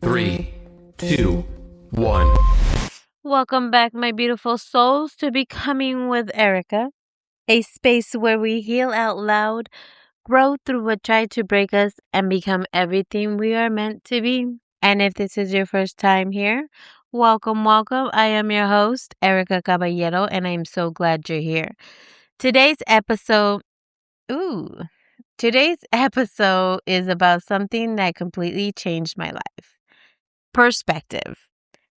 3, 2, 1. Welcome back, my beautiful souls, to Becoming with Erika, a space where we heal out loud, grow through what tried to break us, and become everything we are meant to be. And if this is your first time here, welcome, welcome. I am your host, Erika Caballero, and I'm so glad you're here. Today's episode, ooh, today's episode is about something that completely changed my life: perspective.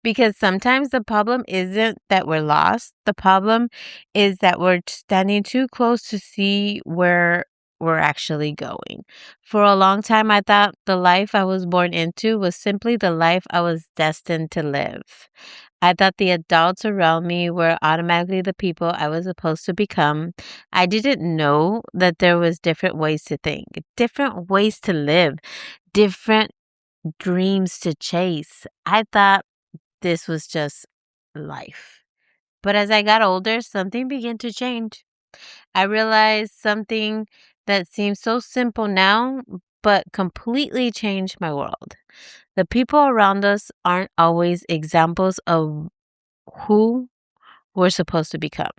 Because sometimes the problem isn't that we're lost. The problem is that we're standing too close to see where we're actually going. For a long time, I thought the life I was born into was simply the life I was destined to live. I thought the adults around me were automatically the people I was supposed to become. I didn't know that there was different ways to think, different ways to live, different dreams to chase. I thought this was just life. But as I got older, something began to change. I realized something that seems so simple now, but completely changed my world. The people around us aren't always examples of who we're supposed to become.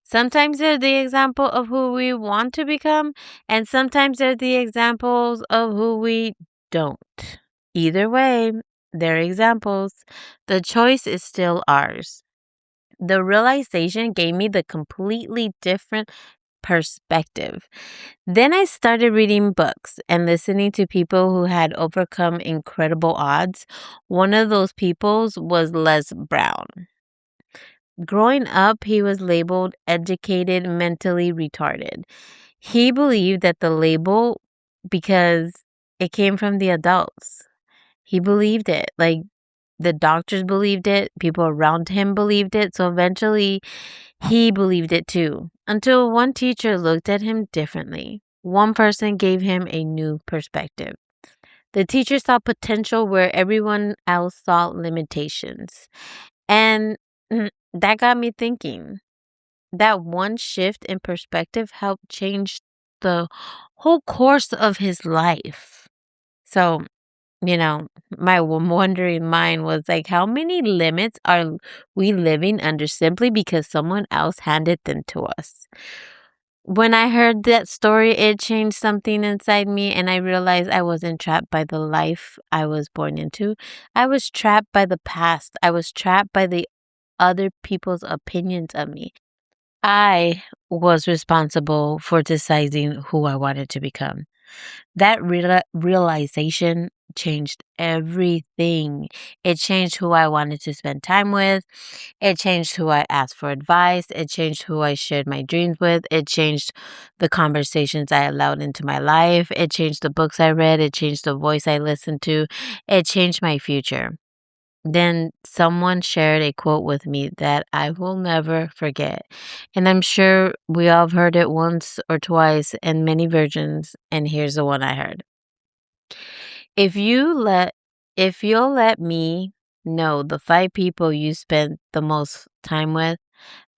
Sometimes they're the example of who we want to become, and sometimes they're the examples of who we don't. Either way, they're examples. The choice is still ours. The realization gave me the completely different perspective. Then I started reading books and listening to people who had overcome incredible odds. One of those peoples was Les Browne. Growing up, he was labeled educated, mentally retarded. He believed that the label, because it came from the adults, he believed it. Like, the doctors believed it, people around him believed it, so eventually he believed it too. Until one teacher looked at him differently. One person gave him a new perspective. The teacher saw potential where everyone else saw limitations. And that got me thinking. That one shift in perspective helped change the whole course of his life. So, my wondering mind was like, how many limits are we living under simply because someone else handed them to us? When I heard that story, it changed something inside me, and I realized I wasn't trapped by the life I was born into. I was trapped by the past. I was trapped by the other people's opinions of me. I was responsible for deciding who I wanted to become. That realization changed everything. It changed who I wanted to spend time with. It changed who I asked for advice. It changed who I shared my dreams with. It changed the conversations I allowed into my life. It changed the books I read. It changed the voice I listened to. It changed my future. Then someone shared a quote with me that I will never forget. And I'm sure we all have heard it once or twice in many versions, and here's the one I heard. If you let if you'll let me know the 5 people you spend the most time with,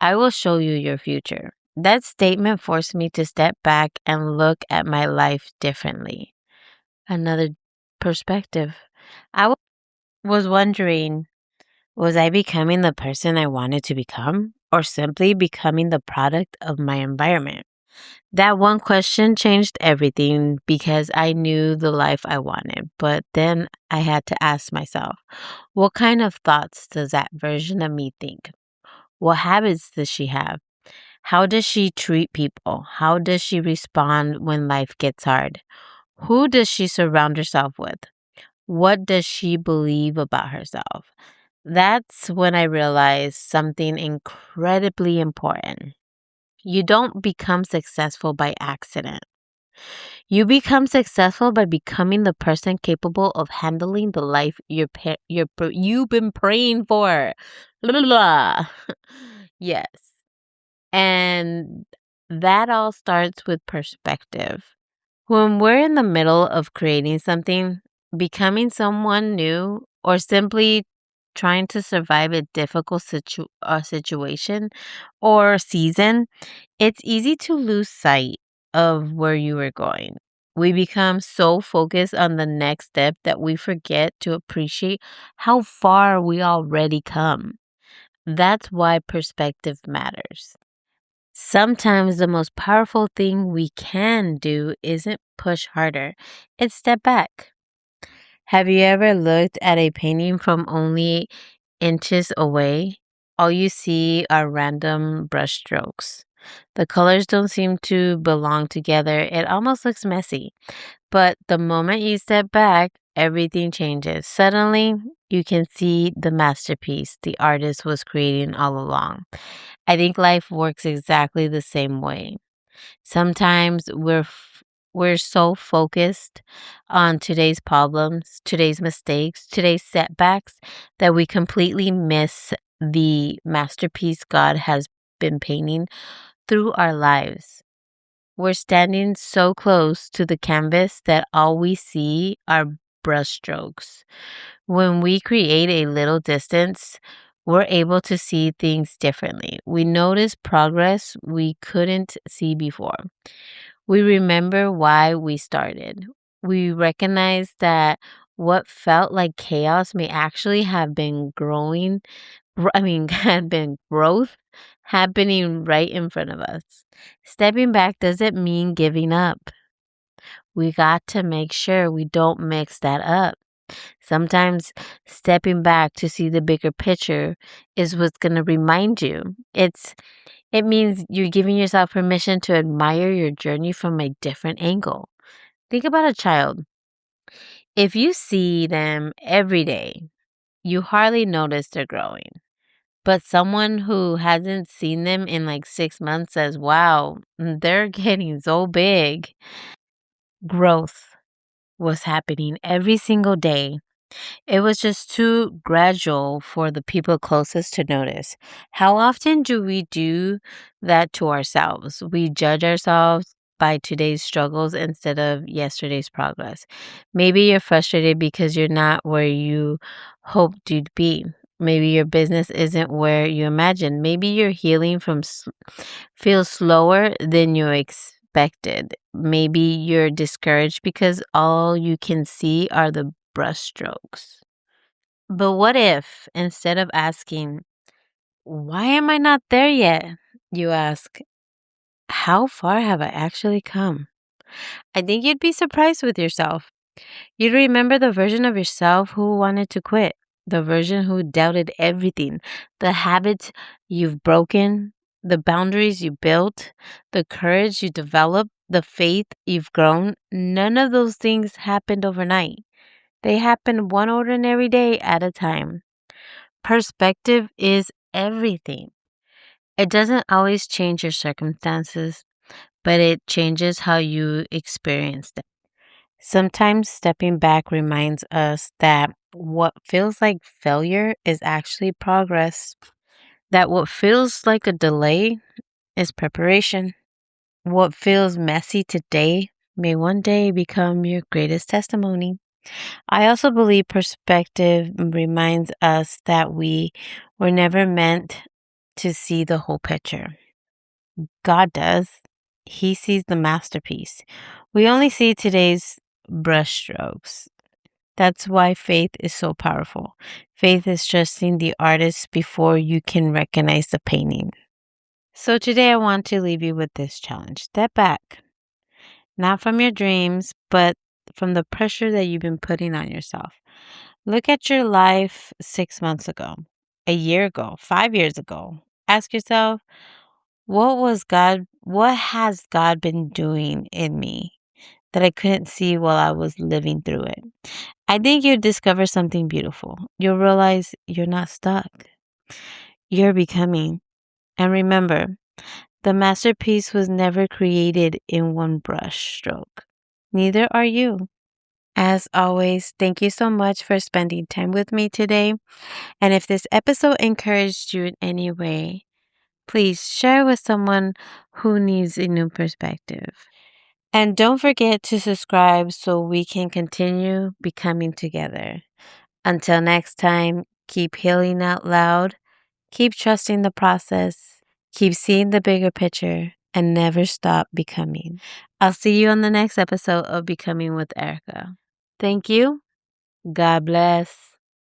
I will show you your future. That statement forced me to step back and look at my life differently. Another perspective. I was wondering, was I becoming the person I wanted to become, or simply becoming the product of my environment? That one question changed everything because I knew the life I wanted. But then I had to ask myself, what kind of thoughts does that version of me think? What habits does she have? How does she treat people? How does she respond when life gets hard? Who does she surround herself with? What does she believe about herself? That's when I realized something incredibly important. You don't become successful by accident. You become successful by becoming the person capable of handling the life you've been praying for. Blah, blah, blah. Yes. And that all starts with perspective. When we're in the middle of creating something, becoming someone new, or simply trying to survive a difficult situation or season, it's easy to lose sight of where you are going. We become so focused on the next step that we forget to appreciate how far we already come. That's why perspective matters. Sometimes the most powerful thing we can do isn't push harder, it's step back. Have you ever looked at a painting from only inches away? All you see are random brushstrokes. The colors don't seem to belong together. It almost looks messy. But the moment you step back, everything changes. Suddenly, you can see the masterpiece the artist was creating all along. I think life works exactly the same way. Sometimes we're so focused on today's problems, today's mistakes, today's setbacks that we completely miss the masterpiece God has been painting through our lives. We're standing so close to the canvas that all we see are brushstrokes. When we create a little distance, we're able to see things differently. We notice progress we couldn't see before. We remember why we started. We recognize that what felt like chaos may actually have been had been growth happening right in front of us. Stepping back doesn't mean giving up. We got to make sure we don't mix that up. Sometimes stepping back to see the bigger picture is what's going to remind you. It means you're giving yourself permission to admire your journey from a different angle. Think about a child. If you see them every day, you hardly notice they're growing. But someone who hasn't seen them in like 6 months says, wow, they're getting so big. Growth was happening every single day. It was just too gradual for the people closest to notice. How often do we do that to ourselves? We judge ourselves by today's struggles instead of yesterday's progress. Maybe you're frustrated because you're not where you hoped you'd be. Maybe your business isn't where you imagined. Maybe your healing feels slower than you expected. Maybe you're discouraged because all you can see are the brushstrokes. But what if, instead of asking, why am I not there yet? You ask, how far have I actually come? I think you'd be surprised with yourself. You'd remember the version of yourself who wanted to quit, the version who doubted everything, the habits you've broken, the boundaries you built, the courage you developed, the faith you've grown. None of those things happened overnight. They happen one ordinary day at a time. Perspective is everything. It doesn't always change your circumstances, but it changes how you experience them. Sometimes stepping back reminds us that what feels like failure is actually progress, that what feels like a delay is preparation. What feels messy today may one day become your greatest testimony. I also believe perspective reminds us that we were never meant to see the whole picture. God does. He sees the masterpiece. We only see today's brushstrokes. That's why faith is so powerful. Faith is trusting the artist before you can recognize the painting. So today I want to leave you with this challenge. Step back, not from your dreams, but from the pressure that you've been putting on yourself. Look at your life 6 months ago, a year ago, 5 years ago. Ask yourself, what has God been doing in me that I couldn't see while I was living through it? I think you'll discover something beautiful. You'll realize you're not stuck. You're becoming. And remember, the masterpiece was never created in one brush stroke. Neither are you. As always, thank you so much for spending time with me today. And if this episode encouraged you in any way, please share with someone who needs a new perspective. And don't forget to subscribe so we can continue becoming together. Until next time, keep healing out loud, keep trusting the process, keep seeing the bigger picture, and never stop becoming. I'll see you on the next episode of Becoming with Erika. Thank you. God bless.